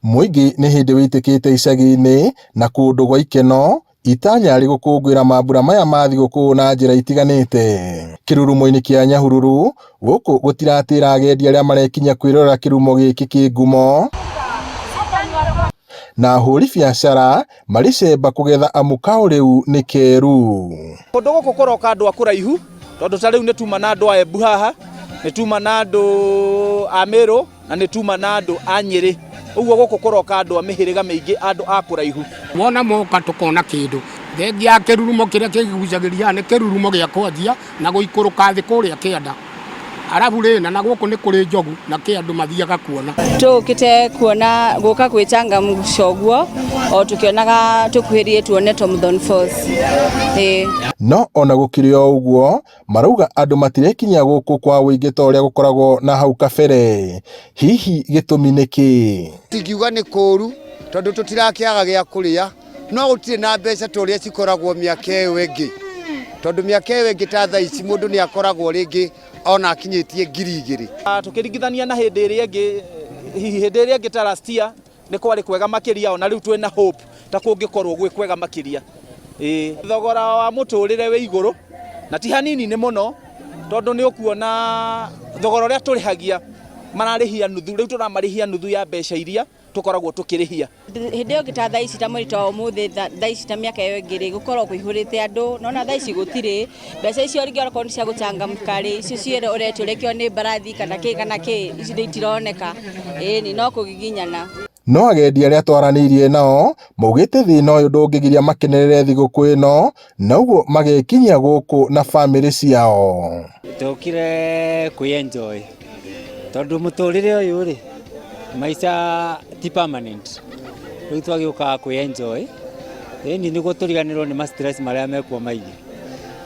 Muingi nĩ hĩndĩ wĩtĩkĩte icagi-inĩ na kũndũ gwa ikeno itanya rĩ gũkũngũĩra mambura maya ma thigũkũ na njĩra itiganĩte. Kĩrurumo-inĩ kĩa Nyahururu gũkũ gũtiratĩra agendi arĩa marekinya kwĩrorera kĩrumo gĩkĩ kĩ ngumo, na ahũri biacara marĩ cemba kũgetha amu kao rĩu nĩ keru. Kũndũ gũkũ kũroka andũ a kũraihu tondũ ta rĩu nĩ tuma na andũ a Embu haha, nĩ tuma na andũ a Meru na nĩ tuma na andũ a Nyeri. Ũguo gũkũ kũroka andũ a mĩhĩrĩga mĩingĩ, andũ a kũraihu. Wona moka tũkona kĩndũ thengia ya kĩrurumo kĩrĩa kĩgucagĩria nĩ kĩrurumo gĩa kwanjia na gũikũrũka thĩ kũrĩa kĩanda. Arabu rĩna na gũkũ nĩ kũrĩ njogu na kĩ andũ mathiaga kuona. Tũkĩte kuona gũka gwĩtanga mũcoguo o tũkĩonaga tũkuhĩrie tuone Tomthon Falls. No ona gũkĩrĩ o ũguo marauga andũ matirekinya gũkũ kwa wĩingĩ ta ũrĩa gũkoragwo na hau kabere. Hihi gĩtũmi nĩ kĩ? Tingiuga nĩ kũru tondũ tũtirakĩaga gĩa kũrĩa, no gũtirĩ na mbeca ta ũrĩa cikoragwo mĩaka ĩyo ĩngĩ, tondũ mĩaka ĩyo ĩngĩ ta thaa ici mũndũ nĩ akoragwo rĩngĩ ona akinyĩtie 2,000. Tukĩringithania na hĩndĩ ĩrĩa ĩngĩ, hihi hĩndĩ ĩrĩa ĩngĩ ta last year nĩ kwarĩ kwega makĩria, ona rĩu twĩna hope ta kũngĩkorwo gwĩ kwega makĩria. Thogora wa mũtũrĩre wĩ igũrũ na ti hanini nĩ mũno, tondũ nĩ ũkuona thogora ũrĩa tũrĩhagia mararĩhia nuthu, rĩu tũramarĩhia nuthu ya mbeca iria tũkoragwo tũkĩrĩhia. Hĩndĩ ĩyo ta thaa ici ta mweri ta ũmũthĩ, thaa ici ta mĩaka ĩyo ĩngĩ gũkorwo kũihũrĩte andũ, nona thaa ici gũtirĩ mbeca icio rĩngĩ okorwo nĩ cia gũcangamka rĩ, icio ciĩro ũretio rekio nĩ mbarathi kana kĩ ici itironeka, ĩni no kũgiginyana. No agendi arĩa twaranĩirie nao maugĩte thĩna ũyũ ndũngĩgiria makenerere thigũkũ ĩno, na ũguo magekinyia gũkũ na bamĩrĩ ciao. Tũkire kwĩ-enjoy tondũ mũtũrĩre ũyũ rĩ maica ti permanent, rĩu twagĩũkaga kwĩ-enjoy, ĩni nĩguo tũriganĩrwo nĩ ma-stress marĩa mekuo maingĩ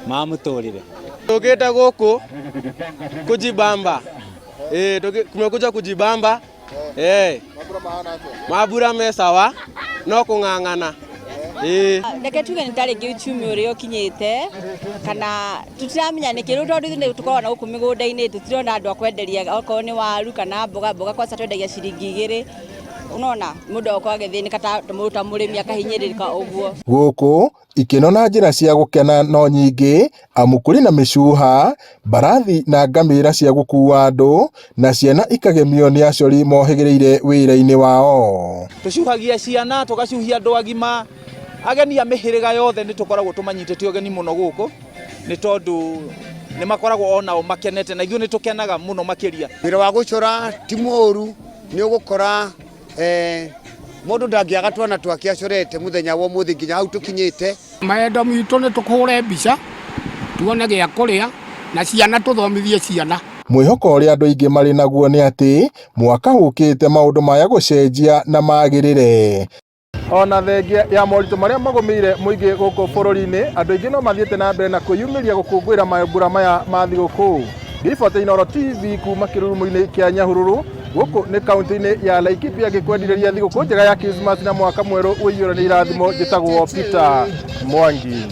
ma mũtũrĩre. Tũkĩte gũkũ kujibamba, tumekuja kujibamba, mambura me sawa no kũng'ang'ana. Reke tuge nĩ tarĩ uchumi ũrĩa ũkinyĩte kana tũtiramenya nĩ kĩrũ, tondũ nĩ tũkoragwo na gũkũ mĩgũnda-inĩ tũtirona andũ a kwenderia okorwo nĩ waru kana mboga kwanza twendagia ciringi 2. Unaona mũndũ okorwo agĩthĩnĩka ta mũndũ ta mũrĩmi akahinyĩrĩrĩka ũguo. Gũkũ ikeno na njĩra cia gũkena no nyingĩ, amu kũrĩ na mĩcuha, mbarathi na ngamĩra cia gũkua andũ na ciana ikagemio nĩ acori mohĩgĩrĩire wĩra-inĩ wao. Tũcuhagia ciana, tũgacuhia andũ agima, ageni a mĩhĩrĩga yothe nĩ tũkoragwo tũmanyitĩte ũgeni mũno gũkũ, nĩ tondũ nĩ makoragwo onao makenete na ithuĩ nĩ tũkenaga mũno makĩria. Wĩra wa gũcora ti mũru, nĩ ũgũkora mũndũ ndangĩaga twana twake acorete mũthenya wa ũmũthĩ nginya hau tũkinyĩte. Maendo mitũ nĩ tũkũhũre mbica tuone gĩa kũrĩa na ciana tũthomithie ciana. Mwĩhoko ũrĩa andũ aingĩ marĩ naguo nĩ atĩ mwaka ũkĩte maũndũ maya gũcenjia na magĩrĩre. Ona thengia ya moritũ marĩa magũmĩire mũingĩ gũkũ bũrũri-inĩ, andũ aingĩ no mathiĩte na mbere na kwĩyumĩria gũkũngũĩra mambura maya ma thigũkũ. Riboti Inooro TV kuma kĩrurumo-inĩ kĩa Nyahururu gũkũ nĩ kaunti-inĩ ya Laikipia gĩkwendirĩria thigũkũ njega ya Christmas na mwaka mwerũ ũiyũrwo nĩ irathimo. Njĩtagwo Peter Mwangi.